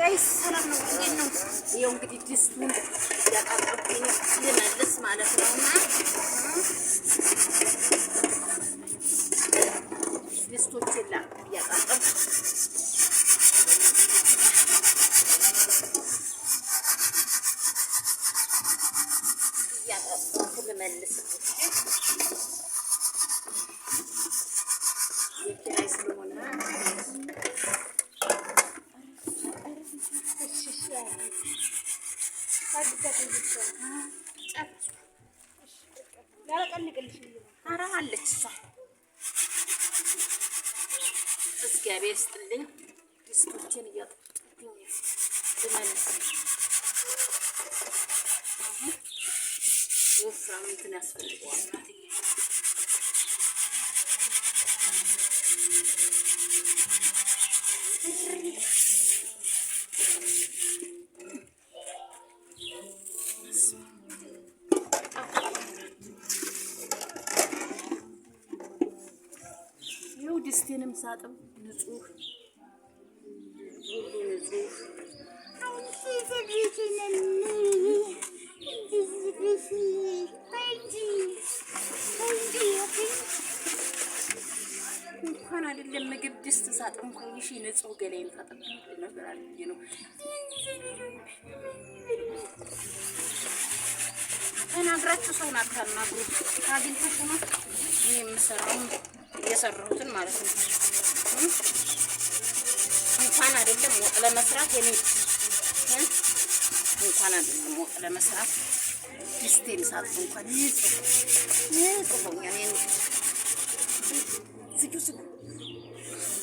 ጋይስ ሰላም ነው እንዴት ነው? ይኸው እንግዲህ ድስቱን ያቃጠልኩኝ ልመልስ ማለት ነውና ድስቶችን ያቃጠልኩ ልመልስ የኪራይ ስለሆነ አለች እሷ እግዚአብሔር ይስጥልኝ። ድስቶችን እያጠብኩኝ ልመልስ ወፍራም እንትን ያስፈልገዋል እናትዬ። ይኸው ድስቴንም ሳጥብ ንጹህ ሁሉ ንጹህ እንኳን አይደለም ምግብ ድስት ሳጥብ እንኳን ይሺ ንጹህ ገላዬን ታጠብ ነገር አልኩኝ ነው። ተናግራችሁ ሰውን አታናግሩ። አግኝተሽ ነው እኔ የምሰራው እየሰራሁትን ማለት ነው። እንኳን አይደለም ወጥ ለመስራት የኔ እንኳን አይደለም ወጥ ለመስራት ድስቴን ሳጥብ እንኳን ንጹህ ሆኛል።